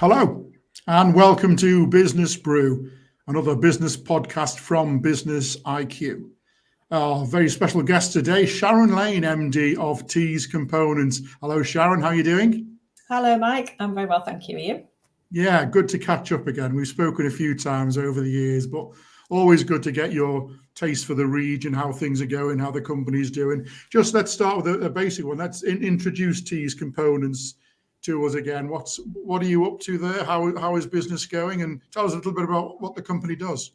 Hello, and welcome to Business Brew, another business podcast from BUSINESSiQ. Our very special guest today, Sharon Lane, MD of Tees Components. Hello, Sharon. How are you doing? Hello, Mike. I'm very well, thank you. Are you? Yeah, good to catch up again. We've spoken a few times over the years, but always good to get your taste for the region, how things are going, how the company's doing. Just let's start with a basic one. Let's introduce Tees Components to us again. What are you up to there? How is business going? And tell us a little bit about what the company does.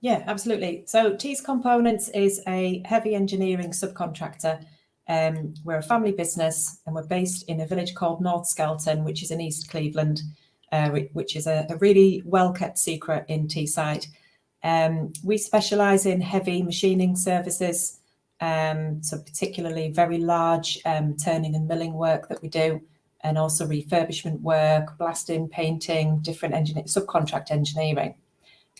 Yeah, absolutely. So Tees Components is a heavy engineering subcontractor. We're a family business and we're based in a village called North Skelton, which is in East Cleveland, which is a really well-kept secret in Teesside. We specialise in heavy machining services, so particularly very large turning and milling work that we do, and also refurbishment work, blasting, painting, different subcontract engineering.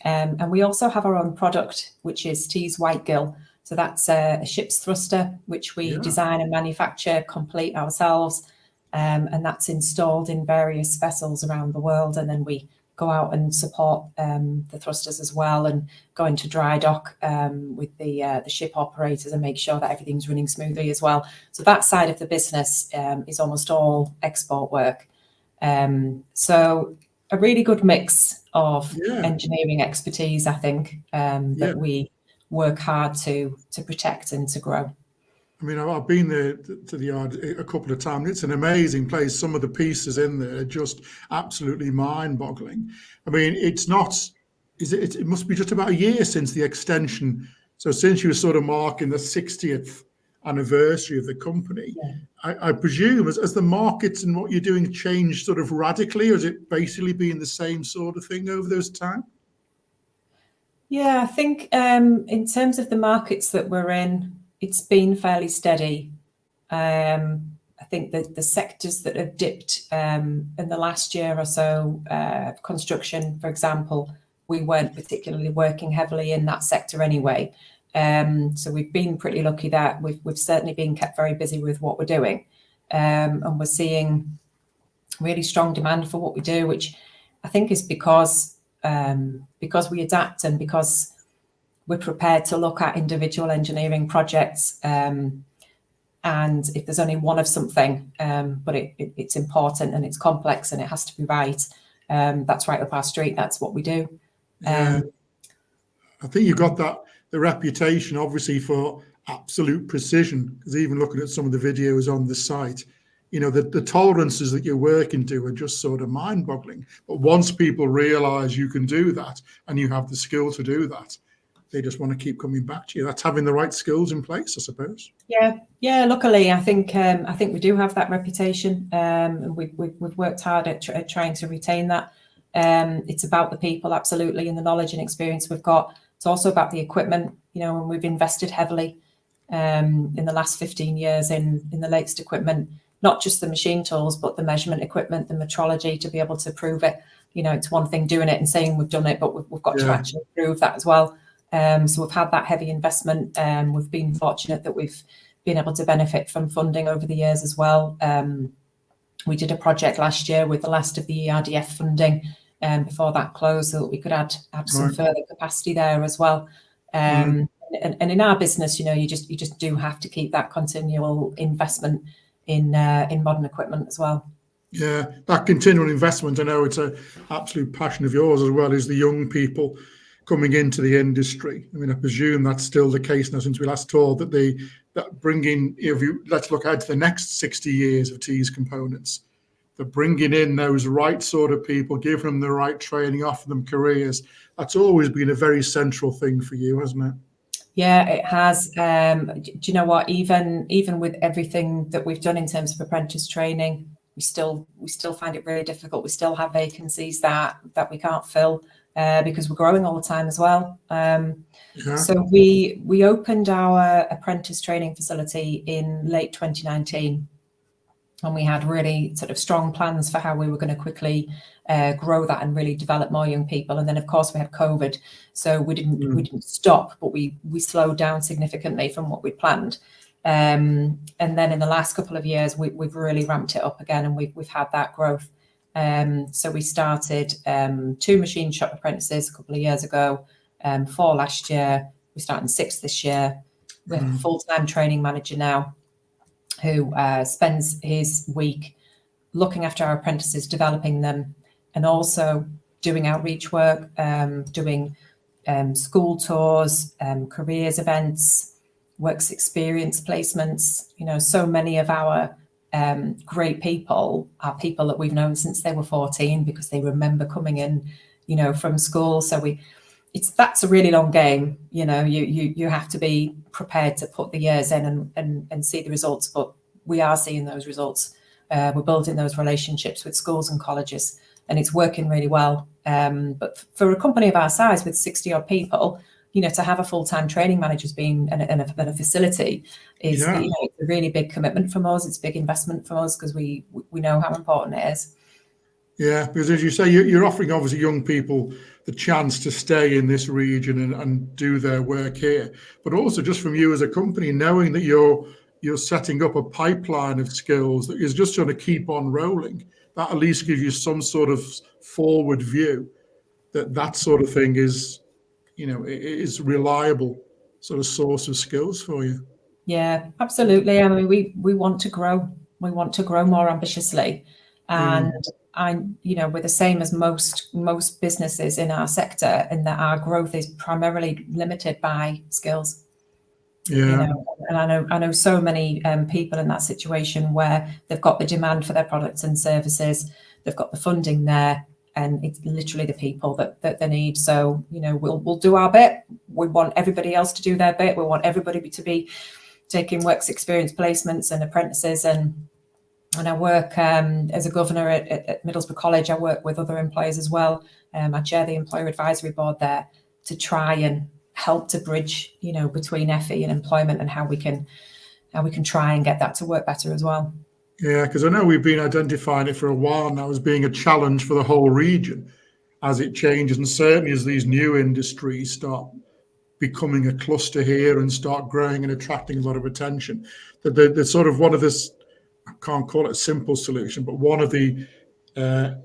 And we also have our own product, which is Tees White Gill. So that's a ship's thruster, which we design and manufacture, complete ourselves. And that's installed in various vessels around the world. And then we go out and support the thrusters as well and go into dry dock with the ship operators and make sure that everything's running smoothly as well. So that side of the business is almost all export work. So a really good mix of engineering expertise, I think, that we work hard to protect and to grow. I mean, I've been there to the yard a couple of times. It's an amazing place. Some of the pieces in there are just absolutely mind-boggling. I mean, it's not, it must be just about a year since the extension. So since you were sort of marking the 60th anniversary of the company, I presume as the markets and what you're doing changed sort of radically, or has it basically been the same sort of thing over those time? Yeah, I think in terms of the markets that we're in, it's been fairly steady. I think that the sectors that have dipped in the last year or so, construction, for example, we weren't particularly working heavily in that sector anyway. So we've been pretty lucky that we've certainly been kept very busy with what we're doing. And we're seeing really strong demand for what we do, which I think is because we adapt and because we're prepared to look at individual engineering projects. And if there's only one of something, but it's important and it's complex and it has to be right, that's right up our street. That's what we do. I think you've got the reputation, obviously, for absolute precision, because even looking at some of the videos on the site, you know, the tolerances that you're working to are just sort of mind-boggling. But once people realize you can do that and you have the skill to do that, they just want to keep coming back to you. That's having the right skills in place, I suppose. Yeah. Luckily, I think we do have that reputation, and we've worked hard at trying to retain that. It's about the people, absolutely, and the knowledge and experience we've got. It's also about the equipment, you know, and we've invested heavily in the last 15 years in the latest equipment, not just the machine tools, but the measurement equipment, the metrology to be able to prove it. You know, it's one thing doing it and saying we've done it, but we've got to actually prove that as well. So we've had that heavy investment. We've been fortunate that we've been able to benefit from funding over the years as well. We did a project last year with the last of the ERDF funding before that closed, so that we could add some further capacity there as well. And in our business, you know, you just do have to keep that continual investment in modern equipment as well. Yeah, that continual investment, I know it's an absolute passion of yours as well, is the young people coming into the industry. I mean, I presume that's still the case now since we last talked, that bringing, let's look ahead to the next 60 years of Tees Components, that bringing in those right sort of people, giving them the right training, offer them careers, that's always been a very central thing for you, hasn't it? Yeah, it has. Do you know what? Even with everything that we've done in terms of apprentice training, we still find it really difficult. We still have vacancies that we can't fill. Because we're growing all the time as well. So we opened our apprentice training facility in late 2019, and we had really sort of strong plans for how we were going to quickly grow that and really develop more young people. And then, of course, we had COVID, so we didn't stop, but we slowed down significantly from what we planned. And then in the last couple of years, we've really ramped it up again, and we've had that growth. So we started 2 machine shop apprentices a couple of years ago, 4 last year. We're starting 6 this year. We have a full-time training manager now who spends his week looking after our apprentices, developing them, and also doing outreach work, doing school tours, careers events, works experience placements. You know, so many of our great people are people that we've known since they were 14 because they remember coming in, you know, from school. So that's a really long game. You know, you have to be prepared to put the years in and see the results, but we are seeing those results. We're building those relationships with schools and colleges, and it's working really well. But for a company of our size with 60 odd people, you know, to have a full-time training manager's been in a facility is, you know, it's a really big commitment from us. It's a big investment from us because we know how important it is. Yeah, because as you say, you're offering obviously young people the chance to stay in this region and do their work here, but also just from you as a company, knowing that you're setting up a pipeline of skills that is just going to keep on rolling. That at least gives you some sort of forward view that sort of thing is, you know, is reliable sort of source of skills for you. Yeah, absolutely. I mean, we want to grow. We want to grow more ambitiously, and you know, we're the same as most businesses in our sector, in that our growth is primarily limited by skills. Yeah. You know, and I know so many people in that situation where they've got the demand for their products and services, they've got the funding there, and it's literally the people that they need. So, you know, we'll do our bit. We want everybody else to do their bit. We want everybody to be taking works experience placements and apprentices, and I work as a governor at Middlesbrough College. I work with other employers as well. I chair the employer advisory board there to try and help to bridge, you know, between FE and employment, and how we can try and get that to work better as well. Yeah, because I know we've been identifying it for a while now as being a challenge for the whole region as it changes, and certainly as these new industries start becoming a cluster here and start growing and attracting a lot of attention. That they're sort of one of this, I can't call it a simple solution, but one of the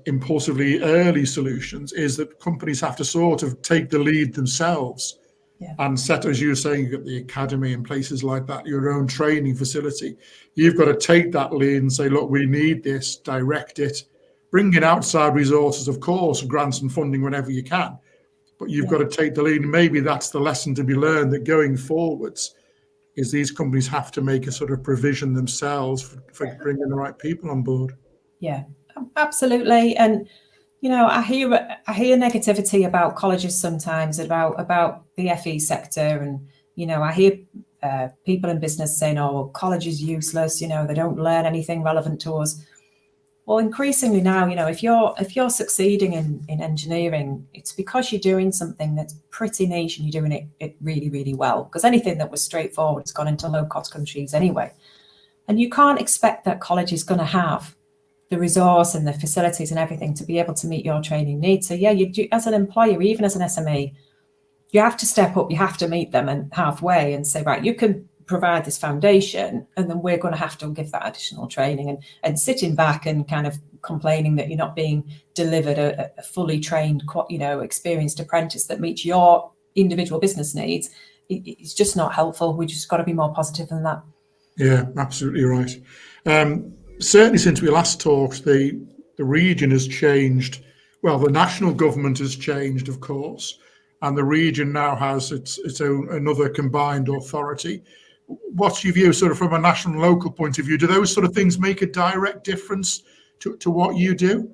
impulsively early solutions is that companies have to sort of take the lead themselves. Yeah. And set, as you were saying, at the academy and places like that, your own training facility. You've got to take that lead and say, look, we need this, direct it, bring in outside resources, of course, grants and funding whenever you can. But you've got to take the lead. And maybe that's the lesson to be learned, that going forwards is these companies have to make a sort of provision themselves for bringing the right people on board. Yeah, absolutely. And you know, I hear negativity about colleges sometimes, about the FE sector, and you know, I hear people in business saying, "Oh, well, college is useless. You know, they don't learn anything relevant to us." Well, increasingly now, you know, if you're succeeding in engineering, it's because you're doing something that's pretty niche and you're doing it really, really well. Because anything that was straightforward has gone into low-cost countries anyway, and you can't expect that college is going to have the resource and the facilities and everything to be able to meet your training needs. So yeah, you do, as an employer, even as an SME, you have to step up, you have to meet them and halfway and say, right, you can provide this foundation, and then we're going to have to give that additional training. And sitting back and kind of complaining that you're not being delivered a fully trained, you know, experienced apprentice that meets your individual business needs, it's just not helpful. We just got to be more positive than that. Yeah, absolutely right. Certainly since we last talked, the region has changed. Well, the national government has changed, of course, and the region now has its own another combined authority. What's your view, sort of from a national and local point of view? Do those sort of things make a direct difference to what you do?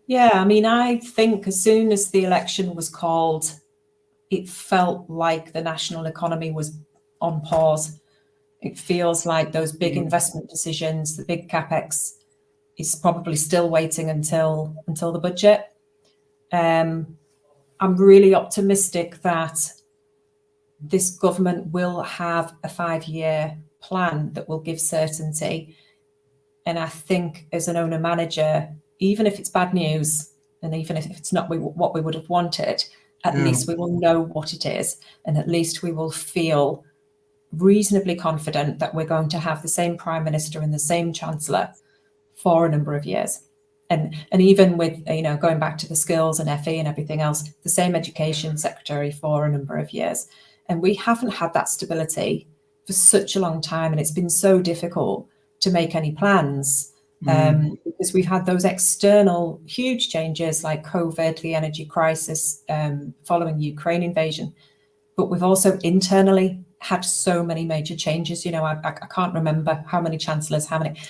Yeah, I mean, I think as soon as the election was called, it felt like the national economy was on pause. It feels like those big investment decisions, the big capex, is probably still waiting until the budget. I'm really optimistic that this government will have a 5-year plan that will give certainty. And I think as an owner manager, even if it's bad news, and even if it's not what we would have wanted, at least we will know what it is, and at least we will feel reasonably confident that we're going to have the same Prime Minister and the same Chancellor for a number of years. and even with, going back to the skills and FE and everything else, the same education secretary for a number of years. And we haven't had that stability for such a long time. And it's been so difficult to make any plans because we've had those external huge changes like COVID, the energy crisis following Ukraine invasion. But we've also internally had so many major changes. I can't remember how many chancellors, how many,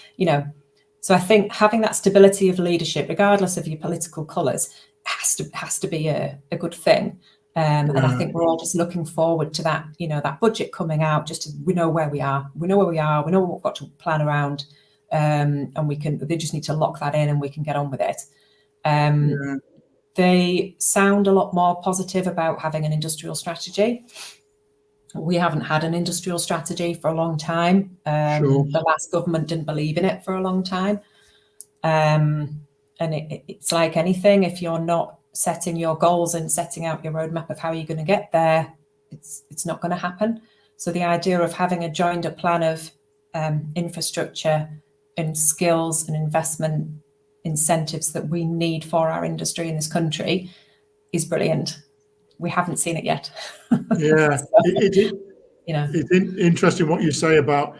So I think having that stability of leadership, regardless of your political colours, has to be a good thing. And I think we're all just looking forward to that, that budget coming out, just to, we know where we are, we know what we've got to plan around, and they just need to lock that in and we can get on with it. They sound a lot more positive about having an industrial strategy. We haven't had an industrial strategy for a long time. The last government didn't believe in it for a long time. And it's like anything, if you're not setting your goals and setting out your roadmap of how you're going to get there, it's not going to happen. So the idea of having a joined up plan of infrastructure and skills and investment incentives that we need for our industry in this country is brilliant. We haven't seen it yet. Yeah, it's interesting what you say about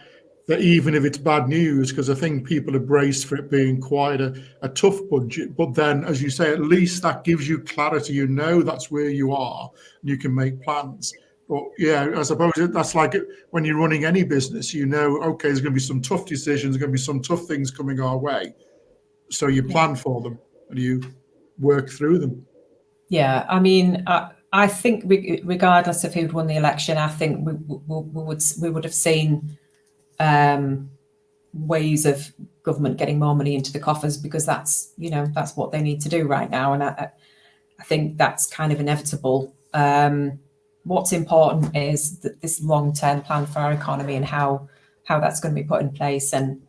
that, even if it's bad news, because I think people are braced for it being quite a tough budget. But then, as you say, at least that gives you clarity. That's where you are, and you can make plans. But yeah, I suppose that's like when you're running any business, okay, there's going to be some tough decisions, there's going to be some tough things coming our way. So you plan for them and you work through them. Yeah, I mean, I think regardless of who'd won the election, I think we would have seen ways of government getting more money into the coffers, because that's what they need to do right now, and I think that's kind of inevitable. What's important is that this long-term plan for our economy and how that's going to be put in place, and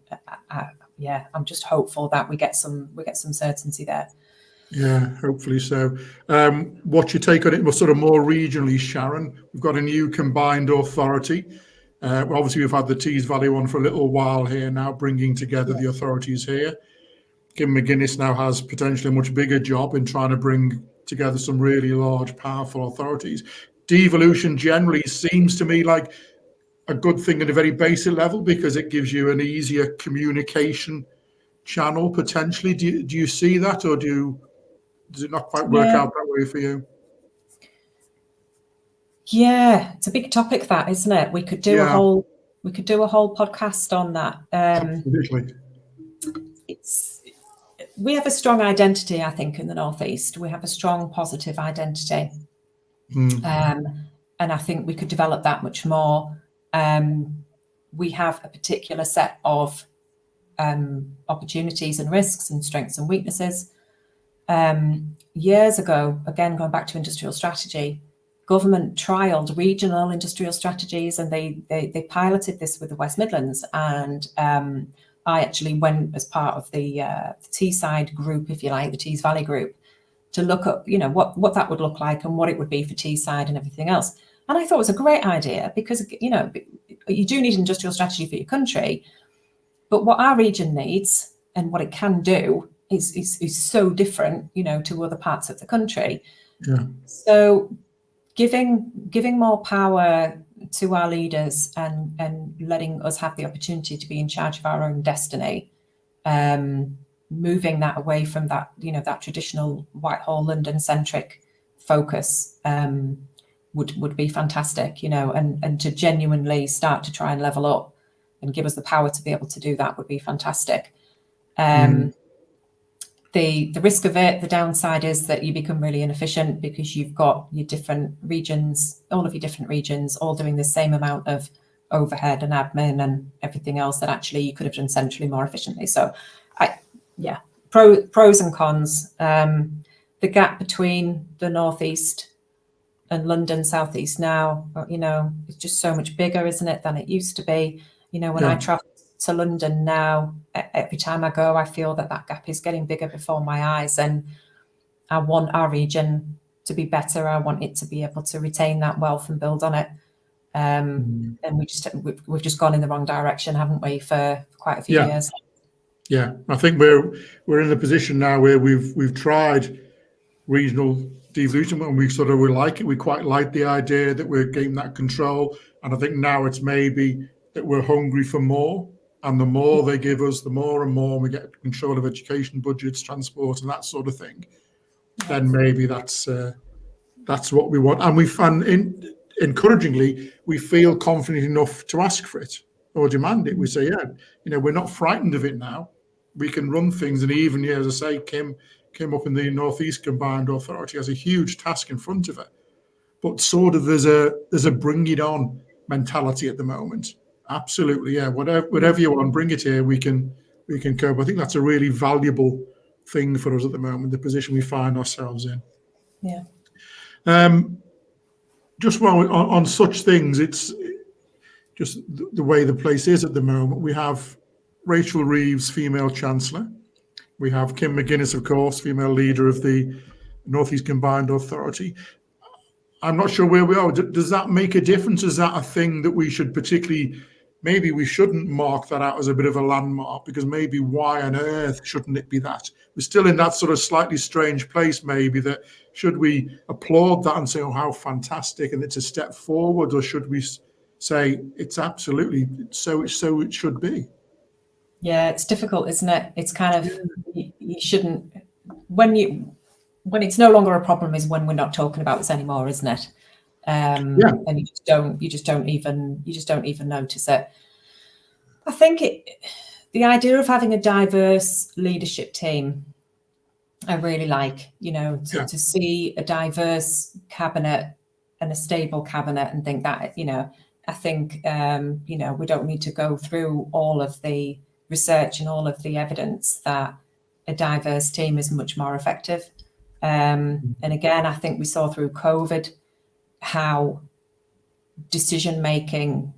I'm just hopeful that we get some certainty there. Yeah, hopefully so. What's your take on it sort of more regionally, Sharon? We've got a new combined authority. Obviously, we've had the Tees Valley one for a little while here now, bringing together the authorities here. Kim McGuinness now has potentially a much bigger job in trying to bring together some really large, powerful authorities. Devolution generally seems to me like a good thing at a very basic level, because it gives you an easier communication channel potentially. Do you see that, or does it not quite work out that way for you? Yeah, it's a big topic, that, isn't it? We could do a whole podcast on that. Absolutely. We have a strong identity, I think, in the Northeast. We have a strong positive identity, and I think we could develop that much more. We have a particular set of opportunities and risks and strengths and weaknesses. Years ago, again, going back to industrial strategy, government trialled regional industrial strategies, and they piloted this with the West Midlands. And I actually went as part of the Teesside group, if you like, the Tees Valley group, to look at what that would look like and what it would be for Teesside and everything else. And I thought it was a great idea, because you do need an industrial strategy for your country, but what our region needs and what it can do is so different, to other parts of the country. Yeah. So giving more power to our leaders and letting us have the opportunity to be in charge of our own destiny, moving that away from that, that traditional Whitehall London centric focus, would be fantastic, and to genuinely start to try and level up and give us the power to be able to do that would be fantastic. The risk of it, the downside is that you become really inefficient, because you've got your different regions, all of your different regions, all doing the same amount of overhead and admin and everything else that actually you could have done centrally more efficiently. So pros and cons. The gap between the Northeast and London Southeast now, it's just so much bigger, isn't it, than it used to be. When I travel to London now, every time I go, I feel that gap is getting bigger before my eyes, and I want our region to be better. I want it to be able to retain that wealth and build on it. And we've just gone in the wrong direction, haven't we, for quite a few years? Yeah, I think we're in a position now where we've tried regional devolution, and we like it. We quite like the idea that we're getting that control, and I think now it's maybe that we're hungry for more, and the more they give us, the more and more we get control of education budgets, transport, and that sort of thing. Then maybe that's what we want, and encouragingly, we feel confident enough to ask for it or demand it. We say, yeah, we're not frightened of it now. We can run things, and even, as I say, Kim up in the Northeast Combined Authority has a huge task in front of her. But sort of there's a bring it on mentality at the moment. Absolutely, yeah. Whatever you want, bring it here. We can cope. I think that's a really valuable thing for us at the moment, the position we find ourselves in. Yeah. Just while on such things, it's just the way the place is at the moment. We have Rachel Reeves, female chancellor. We have Kim McGuinness, of course, female leader of the Northeast Combined Authority. I'm not sure where we are. Does that make a difference? Is that a thing that we should particularly, maybe we shouldn't mark that out as a bit of a landmark, because maybe why on earth shouldn't it be that? We're still in that sort of slightly strange place, maybe, that should we applaud that and say, oh, how fantastic, and it's a step forward, or should we say it's absolutely so it should be? Yeah, it's difficult, isn't it? It's kind of, you shouldn't, when it's no longer a problem is when we're not talking about this anymore, isn't it? And you just don't even notice it. I think the idea of having a diverse leadership team, I really like, to see a diverse cabinet and a stable cabinet, and think that, I think, we don't need to go through all of the research and all of the evidence that a diverse team is much more effective. And again, I think we saw through COVID how decision making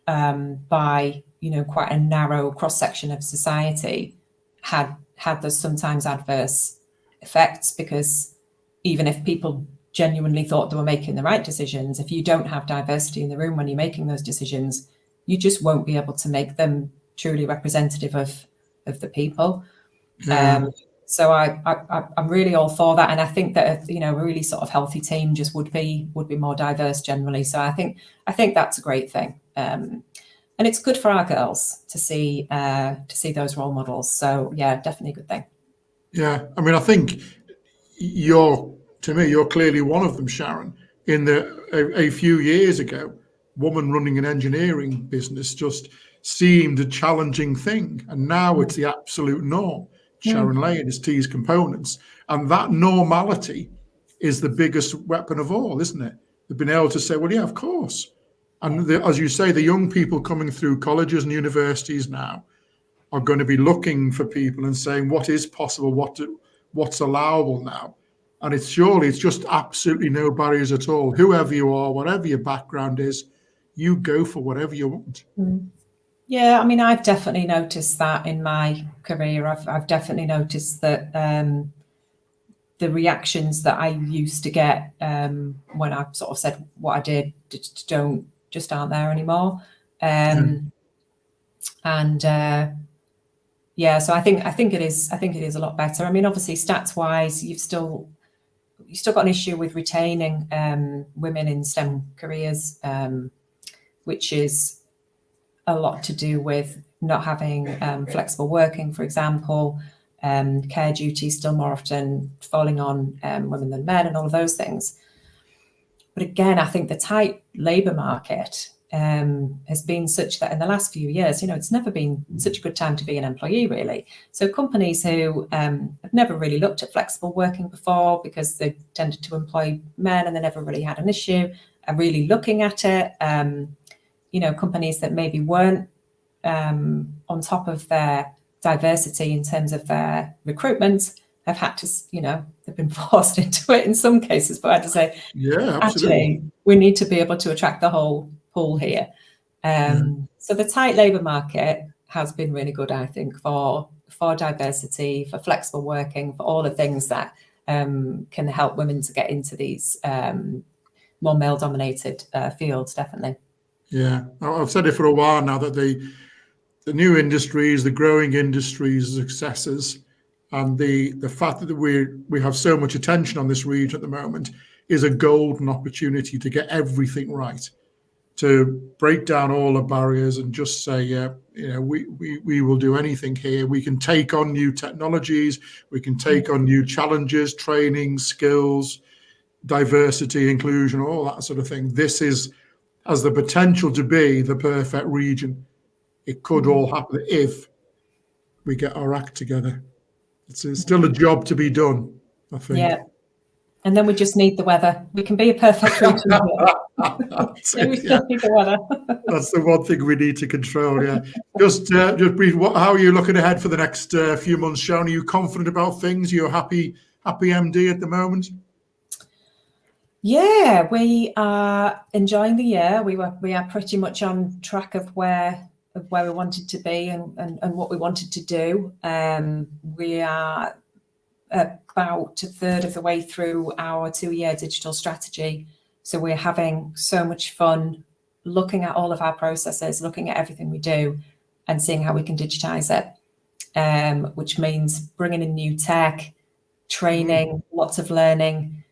by quite a narrow cross section of society had those sometimes adverse effects, because even if people genuinely thought they were making the right decisions, if you don't have diversity in the room when you're making those decisions, you just won't be able to make them truly representative of the people. So I'm really all for that, and I think that a really sort of healthy team just would be more diverse generally. So I think that's a great thing, and it's good for our girls to see those role models. So yeah, definitely a good thing. Yeah, I mean, I think you're clearly one of them, Sharon. In a few years ago, woman running an engineering business just seemed a challenging thing, and now it's the absolute norm. Sharon Lane is T's Components, and that normality is the biggest weapon of all, isn't it? They've been able to say, well, yeah, of course. And as you say, the young people coming through colleges and universities now are going to be looking for people and saying what is possible, what's allowable now. And it's just absolutely no barriers at all. Whoever you are, whatever your background is, you go for whatever you want. Yeah, I mean, I've definitely noticed that in my career. I've definitely noticed that the reactions that I used to get when I sort of said what I did just aren't there anymore. So I think it is a lot better. I mean, obviously, stats wise, you've still got an issue with retaining women in STEM careers, which is a lot to do with not having flexible working, for example, care duties still more often falling on women than men, and all of those things. But again, I think the tight labour market has been such that in the last few years, it's never been such a good time to be an employee, really. So companies who have never really looked at flexible working before because they tended to employ men and they never really had an issue are really looking at it. Companies that maybe weren't on top of their diversity in terms of their recruitment have had to, they've been forced into it in some cases, but I had to say, yeah, absolutely. Actually, we need to be able to attract the whole pool here. So the tight labour market has been really good, I think, for diversity, for flexible working, for all the things that can help women to get into these more male-dominated fields, definitely. Yeah, I've said it for a while now that new industries, the growing industries, successes, and the fact that we have so much attention on this region at the moment is a golden opportunity to get everything right, to break down all the barriers and just say, yeah, we will do anything here. We can take on new technologies, we can take on new challenges, training, skills, diversity, inclusion, all that sort of thing. This has the potential to be the perfect region. It could all happen if we get our act together. It's still a job to be done, I think. Yeah. And then we just need the weather. We can be a perfect region. We still need the weather. That's the one thing we need to control. Yeah. Just brief. How are you looking ahead for the next few months, Sharon? Are you confident about things? You're happy MD at the moment? Yeah, we are enjoying the year. We are pretty much on track of where we wanted to be and what we wanted to do. We are about a third of the way through our 2-year digital strategy. So we're having so much fun looking at all of our processes, looking at everything we do and seeing how we can digitize it, which means bringing in new tech, training, lots of learning.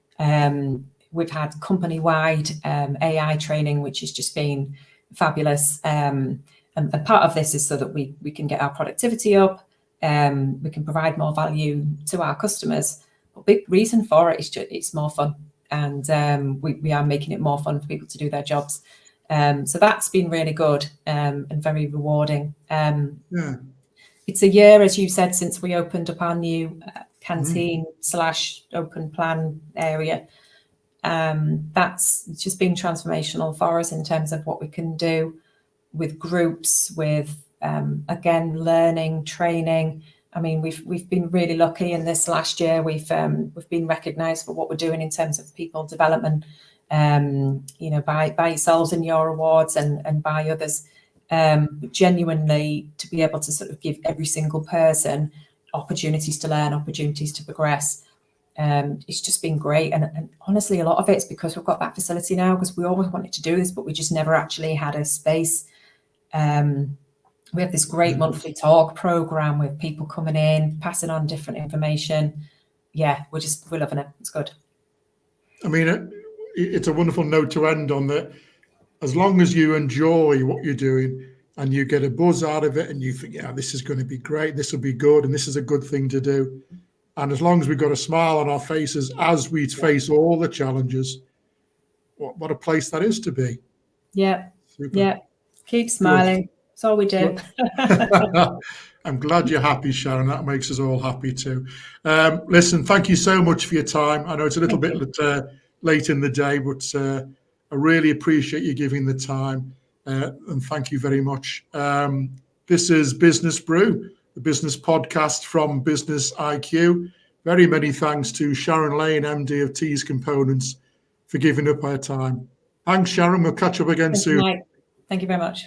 We've had company-wide AI training, which has just been fabulous. And part of this is so that we can get our productivity up, we can provide more value to our customers. But big reason for it is just, it's more fun. And we are making it more fun for people to do their jobs. So that's been really good and very rewarding. It's a year, as you said, since we opened up our new canteen / open plan area. That's just been transformational for us in terms of what we can do with groups, with again, learning, training. I mean, we've been really lucky in this last year. We've been recognised for what we're doing in terms of people development, by yourselves in your awards and by others. Genuinely, to be able to sort of give every single person opportunities to learn, opportunities to progress. It's just been great. And honestly, a lot of it's because we've got that facility now, because we always wanted to do this, but we just never actually had a space. We have this great monthly talk program with people coming in, passing on different information. Yeah, we're loving it. It's good. I mean, it's a wonderful note to end on that. As long as you enjoy what you're doing and you get a buzz out of it and you think, yeah, this is going to be great, this will be good, and this is a good thing to do. And as long as we've got a smile on our faces as we face all the challenges, what a place that is to be. Yeah. Super. Yeah. Keep smiling. Good. That's all we do. I'm glad you're happy, Sharon. That makes us all happy too. Listen, thank you so much for your time. I know it's a little bit late in the day, but I really appreciate you giving the time. And thank you very much. This is Business Brew, the business podcast from BUSINESSiQ. Very many thanks to Sharon Lane, MD of Tees Components, for giving up her time. Thanks, Sharon. We'll catch up again soon. Thank you very much.